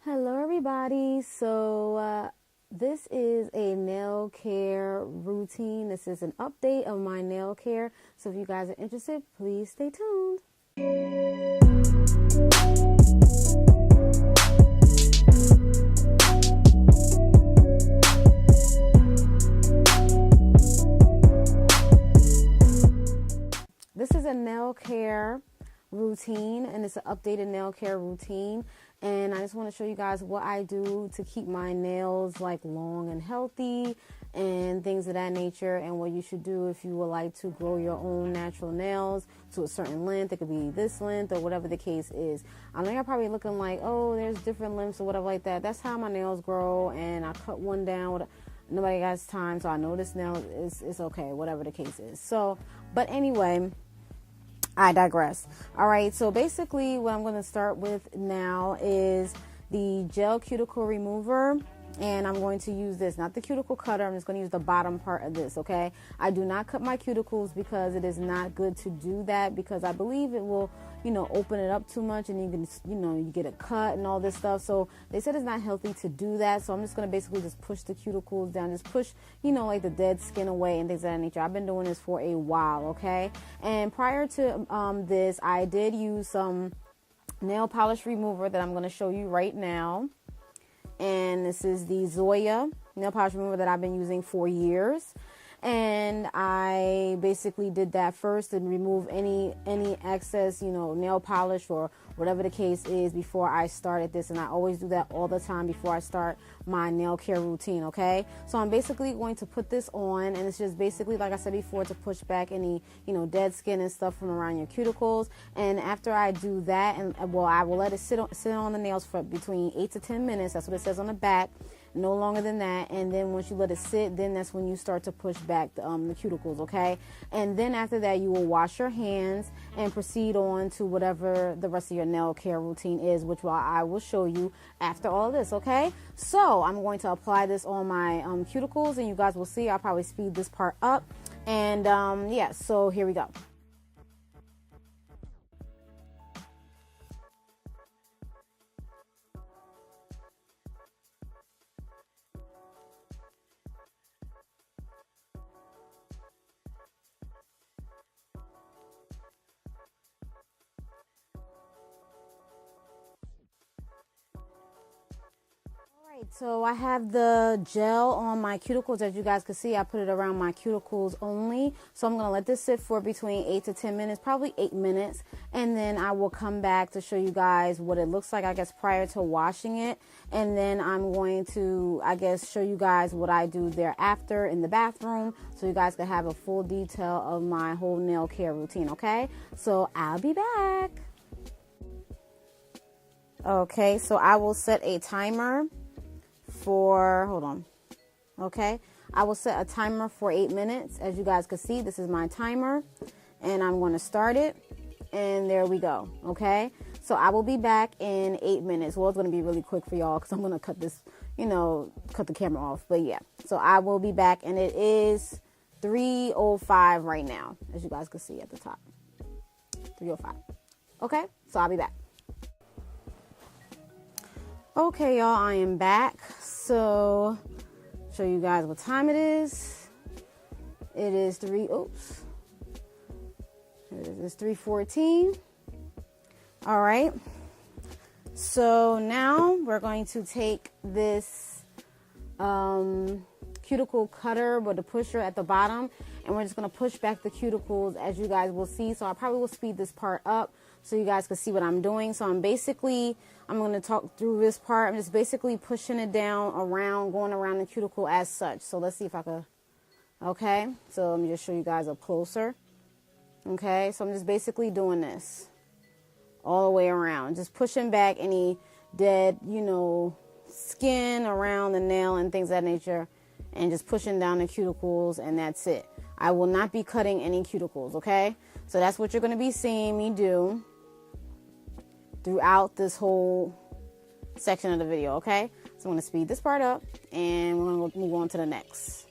Hello everybody. This is a nail care routine. This is an update of my nail care. So if you guys are interested, please stay tuned. This is a nail care routine, and it's an updated nail care routine, and I just want to show you guys what I do to keep my nails like long and healthy and things of that nature, and what you should do if you would like to grow your own natural nails to a certain length. It could be this length or whatever the case is. I know you're probably looking like, oh, there's different lengths or whatever like that. That's how my nails grow, and I cut one down. Nobody has time, so I know this nail is okay, whatever the case is. But anyway, I digress. All right, so basically what I'm going to start with now is the gel cuticle remover, and I'm going to use this, not the cuticle cutter. I'm just going to use the bottom part of this, okay? I do not cut my cuticles because it is not good to do that, because I believe it will, open it up too much, and you can, you get a cut and all this stuff. So they said it's not healthy to do that. So I'm just going to basically just push the cuticles down, just push, like the dead skin away and things of that nature. I've been doing this for a while, okay? And prior to this, I did use some nail polish remover that I'm going to show you right now. And this is the Zoya nail polish remover that I've been using for years. And I basically did that first and remove any excess, nail polish or whatever the case is before I started this. And I always do that all the time before I start my nail care routine, okay? So I'm basically going to put this on, and it's just basically, like I said before, to push back any, dead skin and stuff from around your cuticles. And after I do that, I will let it sit on the nails for between 8 to 10 minutes. That's what it says on the back. No longer than that. And then once you let it sit, then that's when you start to push back the cuticles, okay? And then after that, you will wash your hands and proceed on to whatever the rest of your nail care routine is, which I will show you after all this, okay? So I'm going to apply this on my cuticles, and you guys will see. I'll probably speed this part up. And yeah, so here we go. So I have the gel on my cuticles. As you guys can see, I put it around my cuticles only. So I'm going to let this sit for between 8 to 10 minutes, probably 8 minutes. And then I will come back to show you guys what it looks like, I guess, prior to washing it. And then I'm going to, I guess, show you guys what I do thereafter in the bathroom, so you guys can have a full detail of my whole nail care routine, okay? So I'll be back. Okay, so I will set a timer okay, I will set a timer for 8 minutes. As you guys can see, this is my timer, and I'm going to start it, and there we go. Okay, so I will be back in 8 minutes. Well, it's going to be really quick for y'all because I'm going to cut this, cut the camera off. But yeah, so I will be back, and it is 3:05 right now, as you guys can see at the top. 3:05. Okay, so I'll be back. Okay, y'all, I am back. So, show you guys what time it is. It is 3:14. All right. So now we're going to take this cuticle cutter with the pusher at the bottom, and we're just going to push back the cuticles, as you guys will see. So I probably will speed this part up so you guys can see what I'm doing. So I'm going to talk through this part. I'm just basically pushing it down going around the cuticle as such. So let's see if I can, okay. So let me just show you guys up closer. Okay, so I'm just basically doing this all the way around, just pushing back any dead, skin around the nail and things of that nature, and just pushing down the cuticles, and that's it. I will not be cutting any cuticles, okay? So that's what you're going to be seeing me do throughout this whole section of the video, okay? So I'm going to speed this part up, and we're going to move on to the next.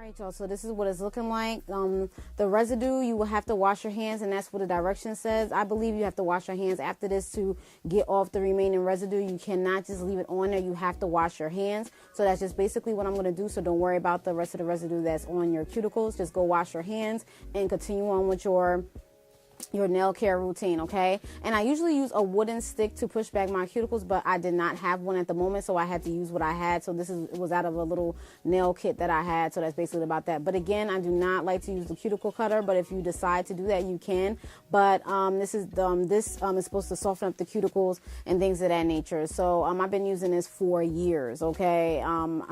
Alright, y'all, so this is what it's looking like. The residue, you will have to wash your hands, and that's what the direction says. I believe you have to wash your hands after this to get off the remaining residue. You cannot just leave it on there. You have to wash your hands. So that's just basically what I'm going to do. So don't worry about the rest of the residue that's on your cuticles. Just go wash your hands and continue on with your nail care routine, okay? And I usually use a wooden stick to push back my cuticles, but I did not have one at the moment, so I had to use what I had. So it was out of a little nail kit that I had, so that's basically about that. But again, I do not like to use the cuticle cutter, but if you decide to do that, you can. But this is supposed to soften up the cuticles and things of that nature. So I've been using this for years, okay? I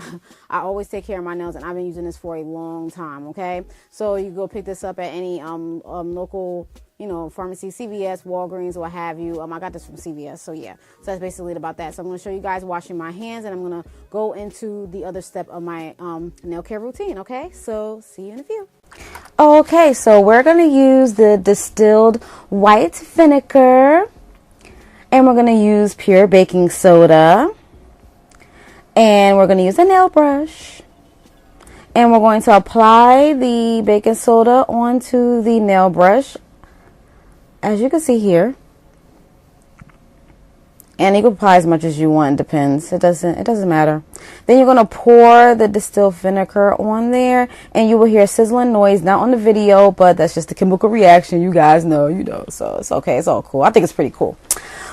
always take care of my nails, and I've been using this for a long time, okay? So you go pick this up at any local, pharmacy, CVS, Walgreens, what have you. I got this from CVS. So yeah, so that's basically about that. So I'm going to show you guys washing my hands, and I'm going to go into the other step of my nail care routine. Okay, so see you in a few. Okay, so we're going to use the distilled white vinegar, and we're going to use pure baking soda, and we're going to use a nail brush, and we're going to apply the baking soda onto the nail brush, as you can see here. And you can apply as much as you want. It depends. It doesn't matter. Then you're going to pour the distilled vinegar on there, and you will hear a sizzling noise, not on the video, but that's just the chemical reaction. You guys know, so it's okay. It's all cool. I think it's pretty cool.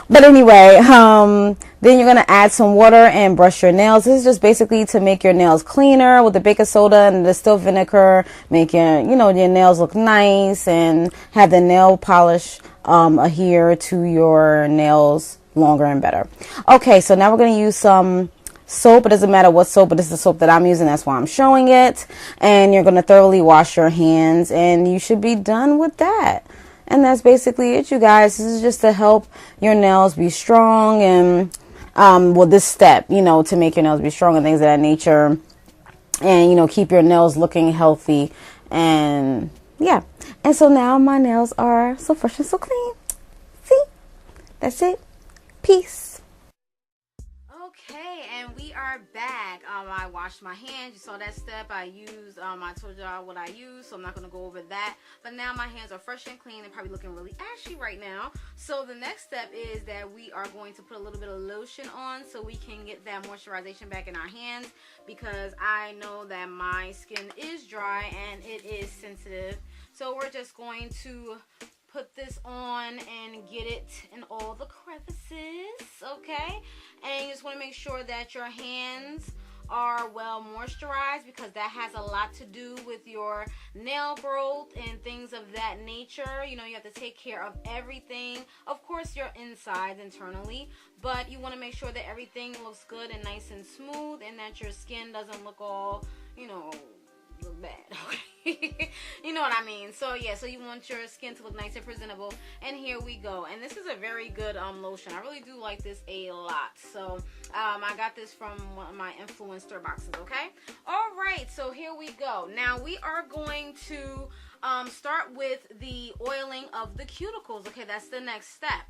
But anyway, then you're going to add some water and brush your nails. This is just basically to make your nails cleaner with the baking soda and the distilled vinegar, make your nails look nice and have the nail polish adhere to your nails longer and better. Okay, so now we're going to use some soap. It doesn't matter what soap, but this is the soap that I'm using. That's why I'm showing it. And you're going to thoroughly wash your hands, and you should be done with that. And that's basically it, you guys. This is just to help your nails be strong, and this step, to make your nails be strong and things of that nature, and keep your nails looking healthy. And yeah, and so now my nails are so fresh and so clean. See, that's it. Peace. Okay, and we are back. I washed my hands. You saw that step. I told y'all what I used, so I'm not going to go over that. But now my hands are fresh and clean. They're probably looking really ashy right now. So the next step is that we are going to put a little bit of lotion on so we can get that moisturization back in our hands, because I know that my skin is dry and it is sensitive. So we're just going to put this on and get it in all the crevices, okay? And you just want to make sure that your hands are well moisturized, because that has a lot to do with your nail growth and things of that nature. You have to take care of everything. Of course, your insides internally, but you want to make sure that everything looks good and nice and smooth, and that your skin doesn't look all, look bad, okay? You know what I mean? So yeah, so you want your skin to look nice and presentable, and here we go. And this is a very good lotion. I really do like this a lot. So I got this from one of my influencer boxes, okay? All right, so here we go. Now we are going to start with the oiling of the cuticles. Okay, that's the next step.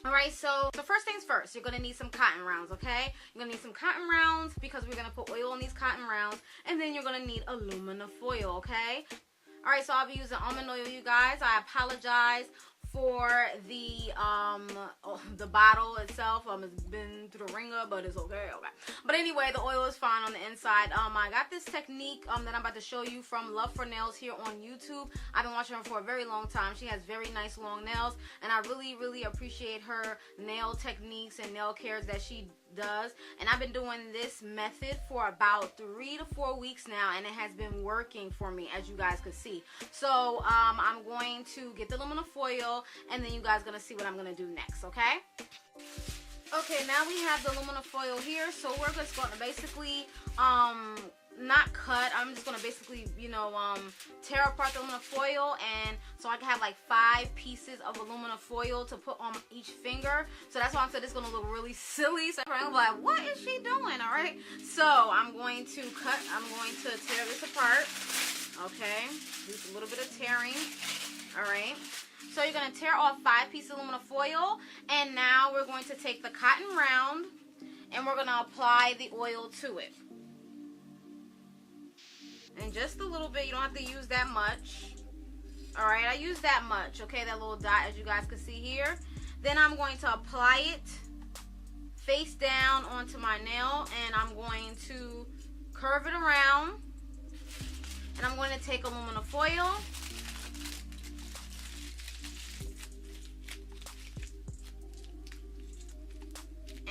Alright, so first things first, you're going to need some cotton rounds, okay? You're going to need some cotton rounds because we're going to put oil on these cotton rounds, and then you're going to need aluminum foil, okay? Alright, so I'll be using almond oil, you guys. I apologize for the bottle itself. It's been through the ringer, but it's okay. But anyway, the oil is fine on the inside. I got this technique that I'm about to show you from Love for Nails here on YouTube. I've been watching her for a very long time. She has very nice long nails, and I really appreciate her nail techniques and nail cares that she does. And I've been doing this method for about 3 to 4 weeks now, and it has been working for me, as you guys could see. So I'm going to get the aluminum foil, and then you guys are gonna see what I'm gonna do next, okay? Okay, now we have the aluminum foil here, so we're just going to basically not cut. I'm just gonna basically, tear apart the aluminum foil, and so I can have like 5 pieces of aluminum foil to put on each finger. So that's why I said it's gonna look really silly. So I'm like, what is she doing? All right. So I'm going to tear this apart. Okay, just a little bit of tearing. All right. So you're gonna tear off 5 pieces of aluminum foil, and now we're going to take the cotton round and we're gonna apply the oil to it. And just a little bit. You don't have to use that much. Alright, I use that much, okay? That little dot, as you guys can see here. Then I'm going to apply it face down onto my nail, and I'm going to curve it around. And I'm going to take aluminum foil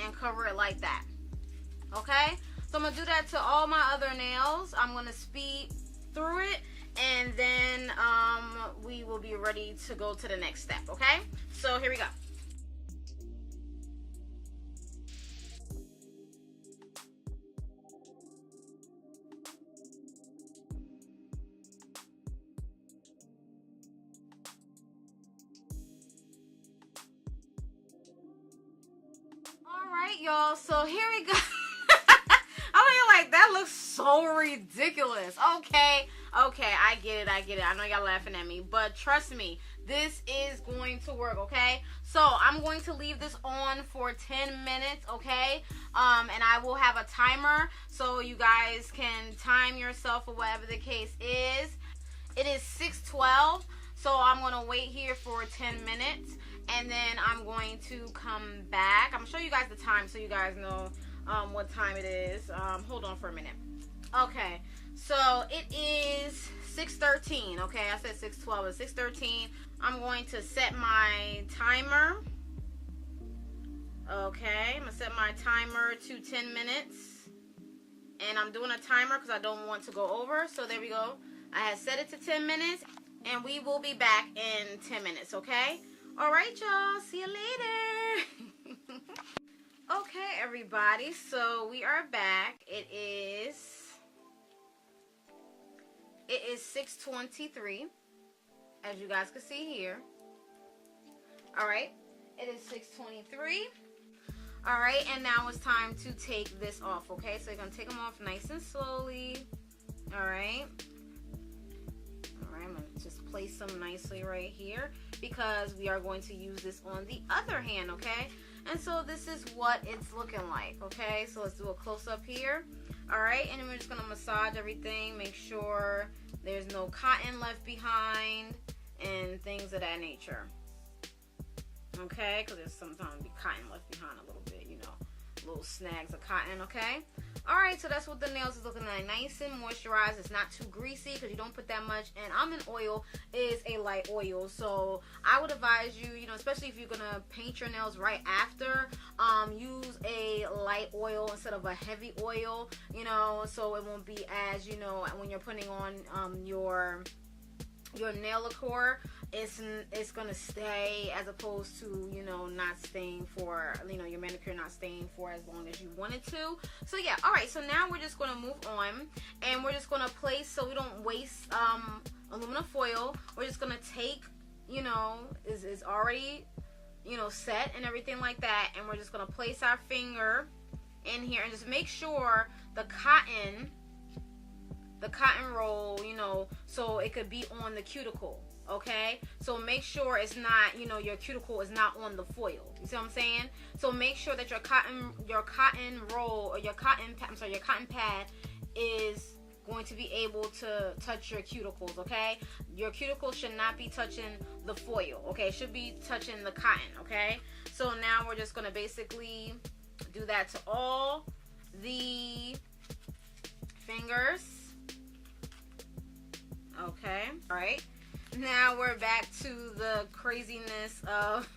and cover it like that. Okay? So I'm going to do that to all my other nails. I'm going to speed through it, and then we will be ready to go to the next step, okay? So here we go. All right, y'all, so here we go. Like, that looks so ridiculous. Okay, I get it. I know y'all laughing at me, but trust me, this is going to work, okay? So I'm going to leave this on for 10 minutes, okay? And I will have a timer so you guys can time yourself or whatever the case is. It is 6:12, so I'm going to wait here for 10 minutes, and then I'm going to come back. I'm going to show you guys the time so you guys know what time it is. Hold on for a minute. Okay, so it is 6:13. Okay, I said 6:12. It's 6:13. I'm going to set my timer. Okay, I'm gonna set my timer to 10 minutes, and I'm doing a timer because I don't want to go over. So there we go. I had set it to 10 minutes, and we will be back in 10 minutes. Okay. All right, y'all. See you later. Okay, everybody, so we are back. It is 6:23, as you guys can see here. All right, it is 6:23. All right, and now it's time to take this off, okay? So you're going to take them off nice and slowly. All right. All right, I'm going to just place them nicely right here because we are going to use this on the other hand, okay? And so this is what it's looking like, okay? So let's do a close-up here. All right, and then we're just going to massage everything, make sure there's no cotton left behind and things of that nature. Okay, because there's sometimes be cotton left behind a little bit, you know, little snags of cotton, okay? All right, so that's what the nails is looking like. Nice and moisturized. It's not too greasy because you don't put that much. And almond oil is a light oil. So I would advise you, you know, especially if you're going to paint your nails right after, use a light oil instead of a heavy oil, you know, so it won't be as, you know, when you're putting on your nail lacquer, it's gonna stay, as opposed to, you know, not staying for, you know, your manicure not staying for as long as you want it to. So yeah, all right, so now we're just gonna move on, and we're just gonna place, so we don't waste aluminum foil. We're just gonna take, you know, is already, you know, set and everything like that, and we're just gonna place our finger in here and just make sure the cotton roll, you know, so it could be on the cuticle. Okay, so make sure it's not, you know, your cuticle is not on the foil. You see what I'm saying? So make sure that your cotton roll, or your cotton pad is going to be able to touch your cuticles. Okay, your cuticle should not be touching the foil. Okay, it should be touching the cotton. Okay, so now we're just gonna basically do that to all the fingers. Okay, all right. Now we're back to the craziness of,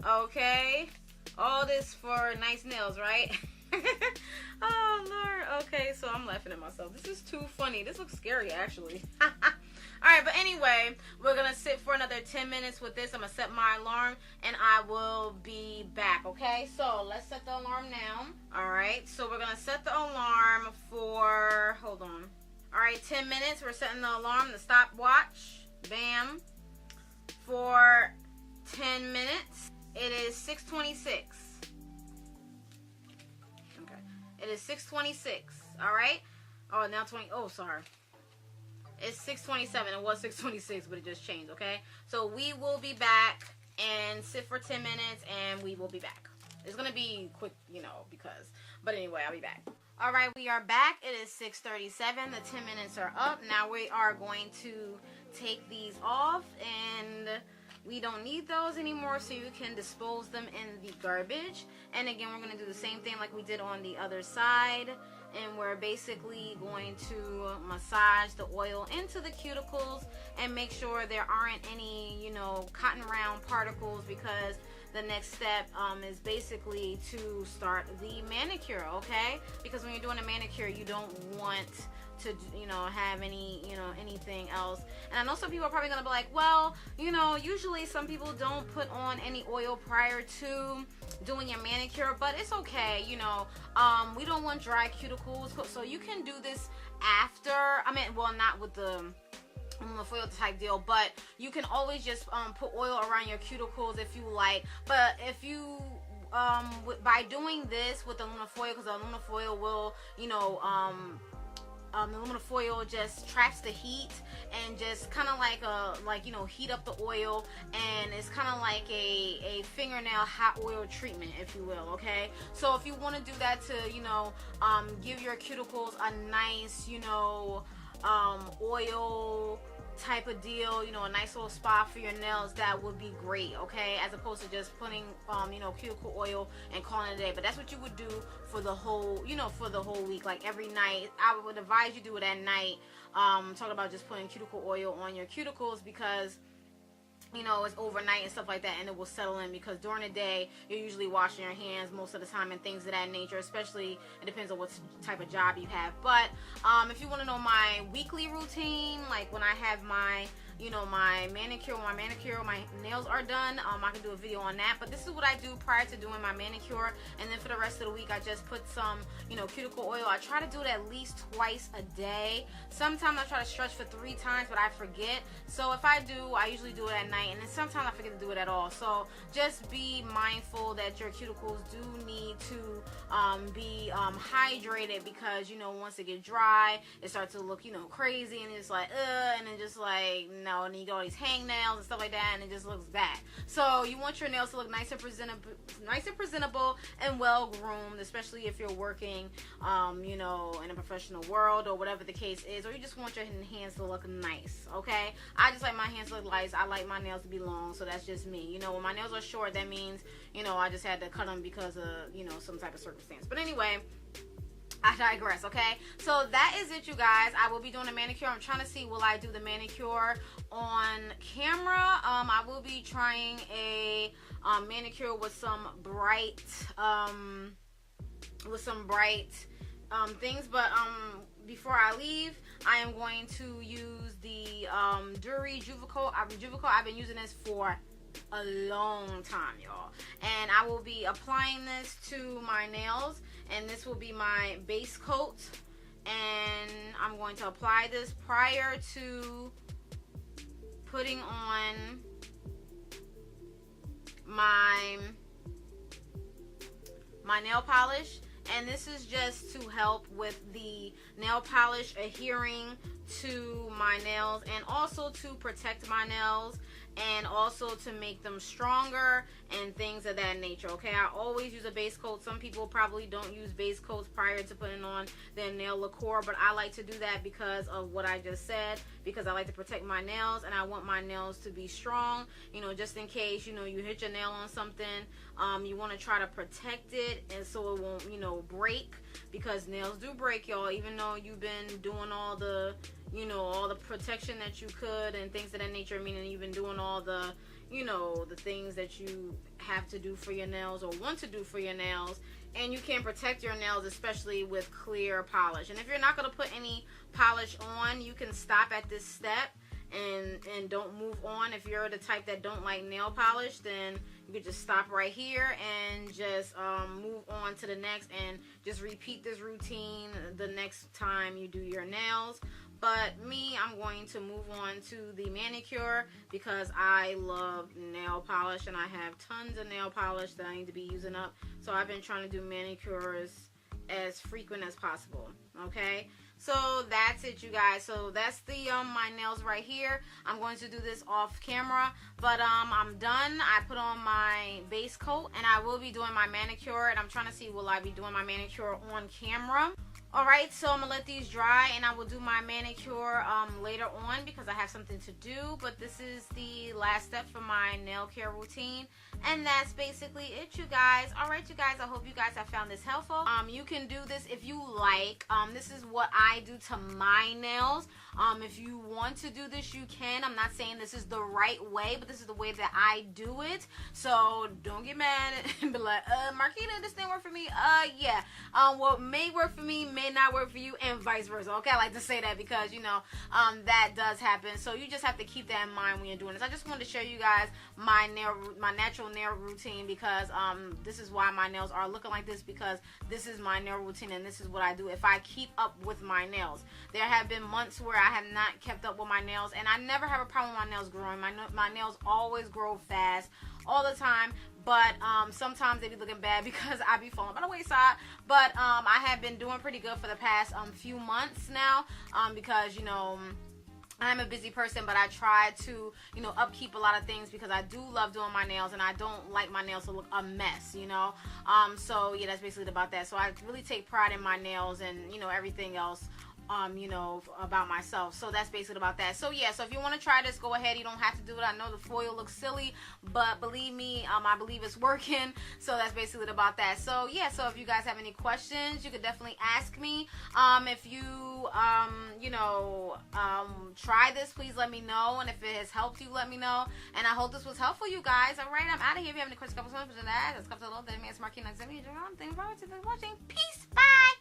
okay, all this for nice nails, right? Oh, Lord. Okay, so I'm laughing at myself. This is too funny. This looks scary, actually. All right, but anyway, we're going to sit for another 10 minutes with this. I'm going to set my alarm, and I will be back, okay? So let's set the alarm now. All right, so we're going to set the alarm for, hold on. All right, 10 minutes. We're setting the alarm, the stopwatch. Bam. For 10 minutes. It is 6:26. Okay. It is 6:26. All right. Oh, now 20. Oh, sorry. It's 6:27. It was 6:26, but it just changed. Okay. So we will be back and sit for 10 minutes, and we will be back. It's gonna be quick, you know, because. But anyway, I'll be back. All right, we are back. It is 6:37. The 10 minutes are up. Now we are going to take these off, and we don't need those anymore, so you can dispose them in the garbage. And again, we're going to do the same thing like we did on the other side, and we're basically going to massage the oil into the cuticles and make sure there aren't any, you know, cotton round particles, because the next step is basically to start the manicure, okay? Because when you're doing a manicure, you don't want to, you know, have any, you know, anything else. And I know some people are probably gonna be like, well, you know, usually some people don't put on any oil prior to doing your manicure, but it's okay, you know. We don't want dry cuticles, so you can do this after. I mean, well, not with the foil type deal, but you can always just put oil around your cuticles if you like. But if you by doing this with aluminum foil, because the aluminum foil will, you know, the aluminum foil just traps the heat and just kind of like you know, heat up the oil, and it's kind of like a fingernail hot oil treatment, if you will, okay? So if you want to do that to, you know, give your cuticles a nice, you know, oil type of deal, you know, a nice little spa for your nails, that would be great, okay? As opposed to just putting you know, cuticle oil and calling it a day. But that's what you would do for the whole, you know, for the whole week, like every night. I would advise you do it at night. Talking about just putting cuticle oil on your cuticles, because, you know, it's overnight and stuff like that, and it will settle in, because during the day you're usually washing your hands most of the time and things of that nature, especially, it depends on what type of job you have. But if you want to know my weekly routine, like when I have my, you know, my manicure, my nails are done, I can do a video on that. But this is what I do prior to doing my manicure, and then for the rest of the week I just put some, you know, cuticle oil. I try to do it at least twice a day. Sometimes I try to stretch for 3 times, but I forget. So if I do, I usually do it at night, and then sometimes I forget to do it at all. So just be mindful that your cuticles do need to be hydrated, because, you know, once it get dry, it starts to look, you know, crazy, and it's like and then just like, no, and then you get all these hangnails and stuff like that, and it just looks bad. So you want your nails to look nice and presentable and well groomed, especially if you're working you know, in a professional world, or whatever the case is, or you just want your hands to look nice, okay? I just like my hands to look nice. I like my nails to be long, so that's just me. You know, when my nails are short, that means, you know, I just had to cut them because of, you know, some type of circumstance. But anyway, I digress, okay? So that is it, you guys. I will be doing a manicure. I'm trying to see, will I do the manicure on camera? I will be trying a manicure with some bright things. But before I leave, I am going to use the Dury Juvico. I've been using this for a long time, y'all, and I will be applying this to my nails, and this will be my base coat, and I'm going to apply this prior to putting on my nail polish. And this is just to help with the nail polish adhering to my nails, and also to protect my nails, and also to make them stronger and things of that nature, okay? I always use a base coat. Some people probably don't use base coats prior to putting on their nail lacquer, but I like to do that because of what I just said, because I like to protect my nails, and I want my nails to be strong, you know, just in case, you know, you hit your nail on something, you want to try to protect it, and so it won't, you know, break, because nails do break, y'all. Even though you've been doing all the, you know, all the protection that you could and things of that nature, meaning you've been doing all the, you know, the things that you have to do for your nails or want to do for your nails, and you can protect your nails, especially with clear polish. And if you're not going to put any polish on, you can stop at this step and don't move on. If you're the type that don't like nail polish, then you could just stop right here and just move on to the next, and just repeat this routine the next time you do your nails. But me, I'm going to move on to the manicure, because I love nail polish, and I have tons of nail polish that I need to be using up. So I've been trying to do manicures as frequent as possible, okay? So that's it, you guys. So that's the my nails right here. I'm going to do this off camera, but I'm done. I put on my base coat, and I will be doing my manicure, and I'm trying to see, will I be doing my manicure on camera Alright, so I'm going to let these dry and I will do my manicure later on because I have something to do. But this is the last step for my nail care routine. And that's basically it, you guys. Alright, you guys, I hope you guys have found this helpful. You can do this if you like. This is what I do to my nails. If you want to do this, you can. I'm not saying this is the right way, but this is the way that I do it. So don't get mad and be like, Marquita, this didn't work for me. Yeah. What may work for me may not work for you, and vice versa. Okay, I like to say that because, you know, that does happen. So you just have to keep that in mind when you're doing this. I just wanted to show you guys my natural nail routine because this is why my nails are looking like this, because this is my nail routine and this is what I do if I keep up with my nails. There have been months where I have not kept up with my nails, and I never have a problem with my nails growing. My nails always grow fast all the time, but sometimes they be looking bad because I be falling by the wayside. But I have been doing pretty good for the past few months now because, you know, I'm a busy person, but I try to, you know, upkeep a lot of things because I do love doing my nails and I don't like my nails to look a mess, you know. So yeah, that's basically about that. So I really take pride in my nails and, you know, everything else, you know, about myself. So that's basically about that. So yeah, so if you want to try this, go ahead. You don't have to do it. I know the foil looks silly, but believe me, I believe it's working. So that's basically about that. So yeah, so if you guys have any questions, you could definitely ask me. If you, you know, try this, please let me know. And if it has helped you, let me know. And I hope this was helpful, you guys. All right, I'm out of here. If you have any questions, couple of that. That's a little bit. It's Marquita. Thank you for watching. Peace. Bye.